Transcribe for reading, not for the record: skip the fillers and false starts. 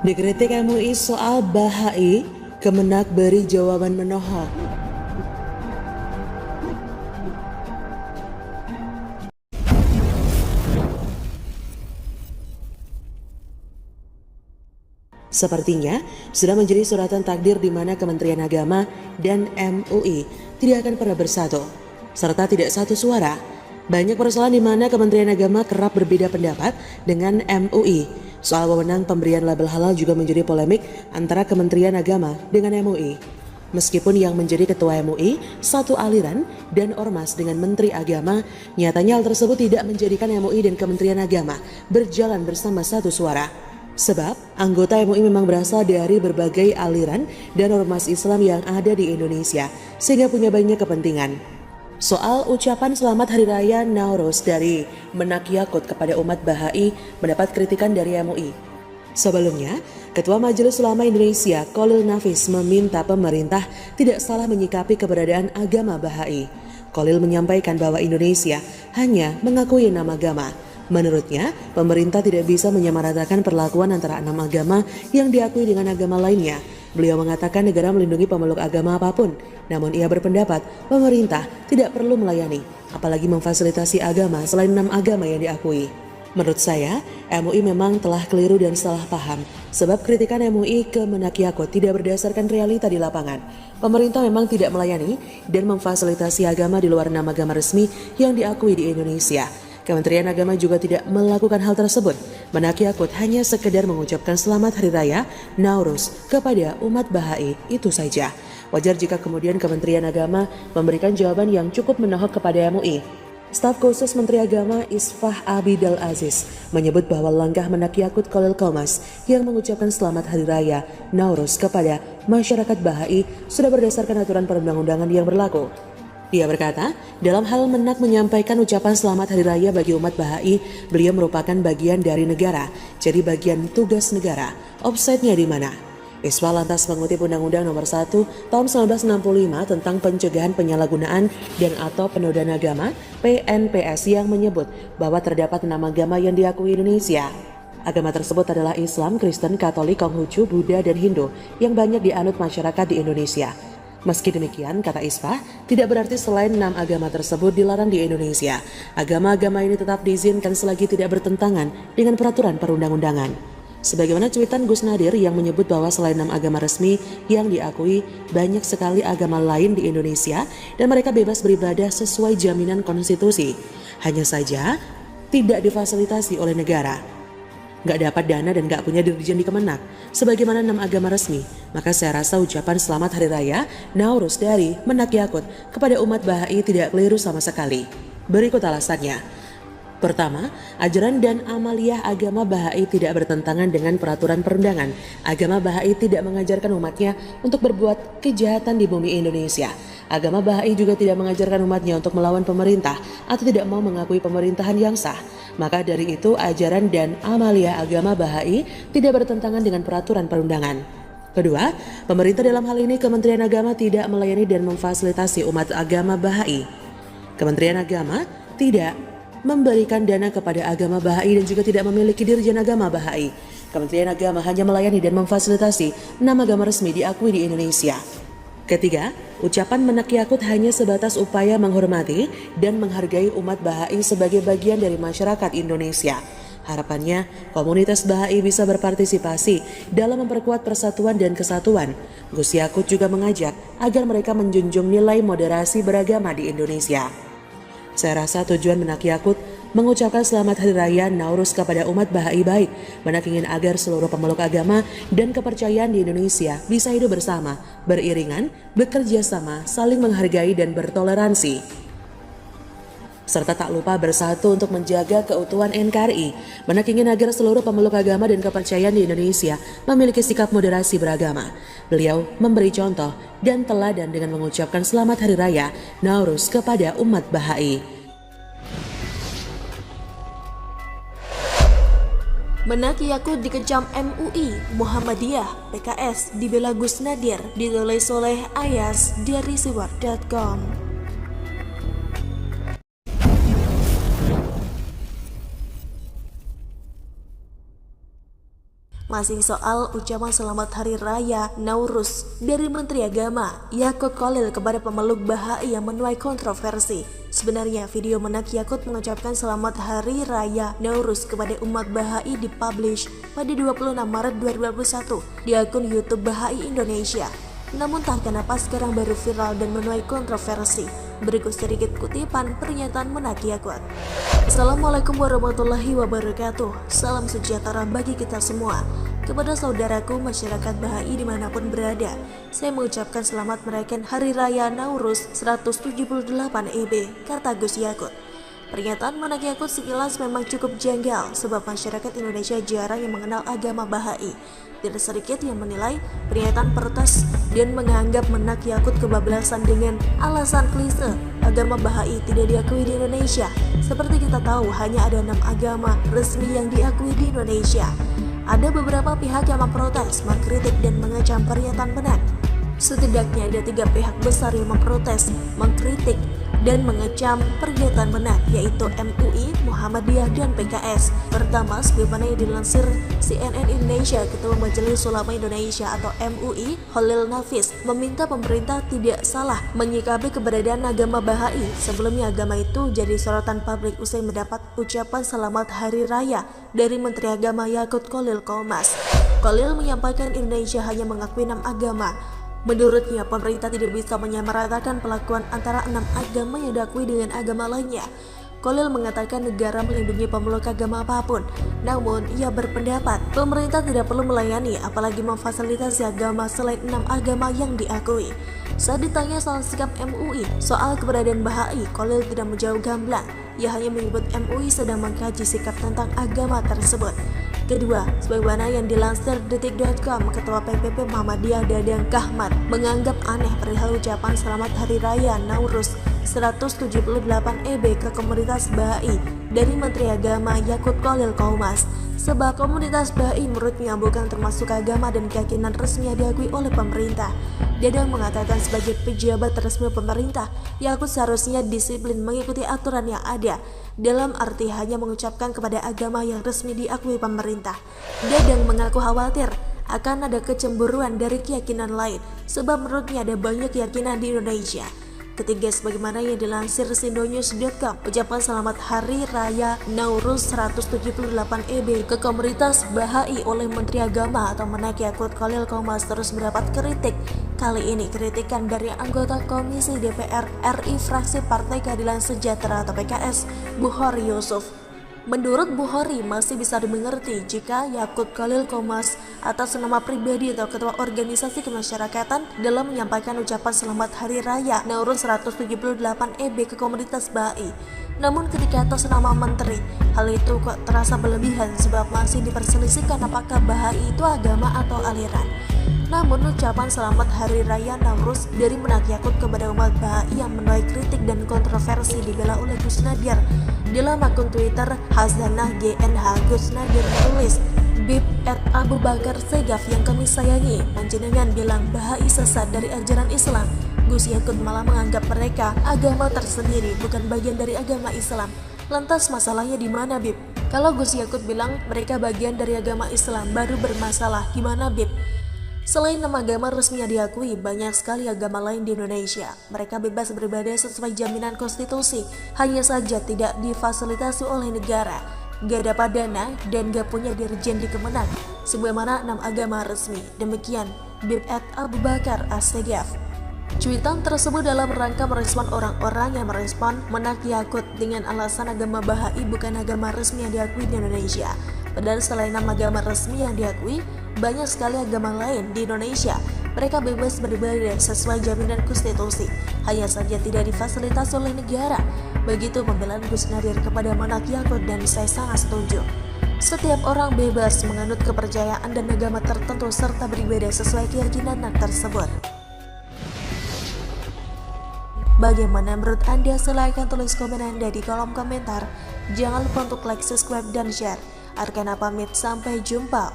Dikritik MUI soal Bahai, Kemenak beri jawaban menohok. Sepertinya sudah menjadi suratan takdir di mana Kementerian Agama dan MUI tidak akan pernah bersatu, serta tidak satu suara. Banyak persoalan di mana Kementerian Agama kerap berbeda pendapat dengan MUI. Soal wewenang pemberian label halal juga menjadi polemik antara Kementerian Agama dengan MUI. Meskipun yang menjadi ketua MUI satu aliran dan ormas dengan Menteri Agama, nyatanya hal tersebut tidak menjadikan MUI dan Kementerian Agama berjalan bersama satu suara. Sebab anggota MUI memang berasal dari berbagai aliran dan ormas Islam yang ada di Indonesia, sehingga punya banyak kepentingan. Soal ucapan selamat Hari Raya Nowruz dari Menak Yakut kepada umat Bahai mendapat kritikan dari MUI. Sebelumnya, Ketua Majelis Ulama Indonesia Khalil Nafis meminta pemerintah tidak salah menyikapi keberadaan agama Bahai. Khalil menyampaikan bahwa Indonesia hanya mengakui 6 agama. Menurutnya, pemerintah tidak bisa menyamaratakan perlakuan antara 6 agama yang diakui dengan agama lainnya. Beliau mengatakan negara melindungi pemeluk agama apapun, namun ia berpendapat pemerintah tidak perlu melayani, apalagi memfasilitasi agama selain 6 agama yang diakui. Menurut saya, MUI memang telah keliru dan salah paham, sebab kritikan MUI ke Menak Yakut tidak berdasarkan realita di lapangan. Pemerintah memang tidak melayani dan memfasilitasi agama di luar 6 agama resmi yang diakui di Indonesia. Kementerian Agama juga tidak melakukan hal tersebut. Menak Yakut hanya sekedar mengucapkan selamat Hari Raya Nowruz kepada umat Bahai, itu saja. Wajar jika kemudian Kementerian Agama memberikan jawaban yang cukup menohok kepada MUI. Staf khusus Menteri Agama Isfah Abidal Aziz menyebut bahwa langkah Menak Yakut Khalil Qomas yang mengucapkan selamat Hari Raya Nowruz kepada masyarakat Bahai sudah berdasarkan aturan perundang-undangan yang berlaku. Dia berkata, dalam hal Menak menyampaikan ucapan selamat Hari Raya bagi umat Bahai, beliau merupakan bagian dari negara, jadi bagian tugas negara. Offside-nya di mana? Isfah lantas mengutip Undang-Undang Nomor 1 Tahun 1965 tentang pencegahan penyalahgunaan dan atau penodaan agama (PNPS) yang menyebut bahwa terdapat 6 agama yang diakui Indonesia. Agama tersebut adalah Islam, Kristen, Katolik, Konghucu, Buddha, dan Hindu yang banyak dianut masyarakat di Indonesia. Meski demikian, kata Isfah, tidak berarti selain 6 agama tersebut dilarang di Indonesia. Agama-agama ini tetap diizinkan selagi tidak bertentangan dengan peraturan perundang-undangan. Sebagaimana cuitan Gus Nadir yang menyebut bahwa selain 6 agama resmi yang diakui, banyak sekali agama lain di Indonesia dan mereka bebas beribadah sesuai jaminan konstitusi. Hanya saja, tidak difasilitasi oleh negara. Nggak dapat dana dan nggak punya dirjen di Kemenak, sebagaimana 6 agama resmi, maka saya rasa ucapan selamat Hari Raya Nowruz dari Menak Yakut kepada umat Bahai tidak keliru sama sekali. Berikut alasannya. Pertama, ajaran dan amaliyah agama Bahai tidak bertentangan dengan peraturan perundangan. Agama Bahai tidak mengajarkan umatnya untuk berbuat kejahatan di bumi Indonesia. Agama Bahai juga tidak mengajarkan umatnya untuk melawan pemerintah atau tidak mau mengakui pemerintahan yang sah. Maka dari itu ajaran dan amaliyah agama Bahai tidak bertentangan dengan peraturan perundangan. Kedua, pemerintah dalam hal ini Kementerian Agama tidak melayani dan memfasilitasi umat agama Bahai. Kementerian Agama tidak memberikan dana kepada agama Bahai dan juga tidak memiliki dirjen agama Bahai. Kementerian Agama hanya melayani dan memfasilitasi 6 agama resmi diakui di Indonesia. Ketiga, ucapan Menak Yakut hanya sebatas upaya menghormati dan menghargai umat Bahai sebagai bagian dari masyarakat Indonesia. Harapannya, komunitas Bahai bisa berpartisipasi dalam memperkuat persatuan dan kesatuan. Gus Yakut juga mengajak agar mereka menjunjung nilai moderasi beragama di Indonesia. Saya rasa tujuan Menak Yakut mengucapkan selamat Hari Raya Nowruz kepada umat Bahai baik. Menak ingin agar seluruh pemeluk agama dan kepercayaan di Indonesia bisa hidup bersama, beriringan, bekerja sama, saling menghargai dan bertoleransi. Serta tak lupa bersatu untuk menjaga keutuhan NKRI. Menak ingin agar seluruh pemeluk agama dan kepercayaan di Indonesia memiliki sikap moderasi beragama. Beliau memberi contoh dan teladan dengan mengucapkan selamat Hari Raya Nowruz kepada umat Bahai. Menak Yakut dikecam MUI, Muhammadiyah, PKS, dibela Gus Nadir, ditulis oleh Ayas dari siwar.com. Masih soal ucapan selamat Hari Raya Nowruz dari Menteri Agama Yakut Khalil kepada pemeluk Bahai yang menuai kontroversi. Sebenarnya video Menak Yakut mengucapkan selamat Hari Raya Nowruz kepada umat Bahai dipublish pada 26 Maret 2021 di akun YouTube Bahai Indonesia. Namun tak kenapa sekarang baru viral dan menuai kontroversi. Berikut sedikit kutipan pernyataan Menak Yakut. Assalamualaikum warahmatullahi wabarakatuh. Salam sejahtera bagi kita semua. Kepada saudaraku masyarakat Bahai dimanapun berada, saya mengucapkan selamat merayakan Hari Raya Nowruz 178 EB, kata Gus Yakut. Pernyataan Menak Yakut sekilas memang cukup janggal sebab masyarakat Indonesia jarang yang mengenal agama Bahai. Tidak sedikit yang menilai pernyataan protes dan menganggap Menak Yakut kebablasan dengan alasan klise agama Bahai tidak diakui di Indonesia. Seperti kita tahu hanya ada 6 agama resmi yang diakui di Indonesia. Ada beberapa pihak yang memprotes, mengkritik dan mengecam pernyataan Menak. Setidaknya ada 3 pihak besar yang memprotes, mengkritik dan mengecam pernyataan Menak, yaitu MUI, Muhammadiyah, dan PKS. Pertama, sebagaimana yang dilansir CNN Indonesia, Ketua Majelis Ulama Indonesia atau MUI, Khalil Nafis, meminta pemerintah tidak salah menyikapi keberadaan agama Bahai. Sebelumnya agama itu jadi sorotan publik usai mendapat ucapan selamat Hari Raya dari Menteri Agama Yakut Khalil Qomas. Khalil menyampaikan Indonesia hanya mengakui 6 agama. Menurutnya, pemerintah tidak bisa menyamaratakan pelakuan antara 6 agama yang diakui dengan agama lainnya. Khalil mengatakan negara melindungi pemeluk agama apapun. Namun, ia berpendapat pemerintah tidak perlu melayani apalagi memfasilitasi agama selain 6 agama yang diakui. Saat ditanya soal sikap MUI soal keberadaan Bahai, Khalil tidak menjawab gamblang. Ia hanya menyebut MUI sedang mengkaji sikap tentang agama tersebut. Kedua, sebagaimana yang dilansir detik.com, Ketua PPP Muhammadiyah Dadang Kahmat menganggap aneh perihal ucapan selamat Hari Raya Nowruz 178 EB ke komunitas Bahai dari Menteri Agama Yakut Khalil Qomas. Sebab komunitas Bahai menurutnya bukan termasuk agama dan keyakinan resmi yang diakui oleh pemerintah. Dadang mengatakan sebagai pejabat resmi pemerintah, Yakut seharusnya disiplin mengikuti aturan yang ada, dalam arti hanya mengucapkan kepada agama yang resmi diakui pemerintah. Dadang mengaku khawatir akan ada kecemburuan dari keyakinan lain, sebab menurutnya ada banyak keyakinan di Indonesia. Ketiga, sebagaimana yang dilansir sindonews.com, ucapan selamat Hari Raya Nowruz 178 EB ke komunitas Bahai oleh Menteri Agama atau Menak Yakut Khalil Qomas terus mendapat kritik. Kali ini kritikan dari anggota Komisi DPR RI fraksi Partai Keadilan Sejahtera atau PKS, Bukhari Yusuf. Menurut Bukhari, masih bisa dimengerti jika Yakut Khalil Qomas atas nama pribadi atau ketua organisasi kemasyarakatan dalam menyampaikan ucapan selamat Hari Raya Nowruz 178 EB ke komunitas Bahai. Namun ketika atas nama menteri, hal itu kok terasa berlebihan sebab masih diperselisihkan apakah Bahai itu agama atau aliran. Namun ucapan selamat Hari Raya Nowruz dari Menak Yakut kepada umat Bahai yang menuai kritik dan kontroversi dibela oleh Gus Nadir. Dalam akun Twitter Hazanah GNH, Gus Nadir menulis, Bib Abu Bakar Segaf yang kami sayangi, panjenengan bilang Bahai sesat dari ajaran Islam. Gus Yakut malah menganggap mereka agama tersendiri, bukan bagian dari agama Islam. Lantas masalahnya di mana, Bib? Kalau Gus Yakut bilang mereka bagian dari agama Islam baru bermasalah, gimana, Bib? Selain nama agama resmi yang diakui, banyak sekali agama lain di Indonesia. Mereka bebas beribadah sesuai jaminan konstitusi, hanya saja tidak difasilitasi oleh negara, gak dapat dana, dan gak punya dirjen di Kemenang, sebagaimana 6 agama resmi. Demikian Bib Abu Bakar As-Segaf. Cuitan tersebut dalam rangka merespon orang-orang yang merespon Menak Yakut dengan alasan agama Bahai bukan agama resmi yang diakui di Indonesia. Padahal selain 6 agama resmi yang diakui, banyak sekali agama lain di Indonesia. Mereka bebas beribadah sesuai jaminan konstitusi, hanya saja tidak difasilitasi oleh negara. Begitu pembelaan Gus Nadir kepada Menak Yakut dan saya sangat setuju. Setiap orang bebas menganut kepercayaan dan agama tertentu serta beribadah sesuai keyakinan tersebut. Bagaimana menurut Anda? Silahkan tulis komen Anda di kolom komentar. Jangan lupa untuk like, subscribe, dan share. Arkana pamit, sampai jumpa.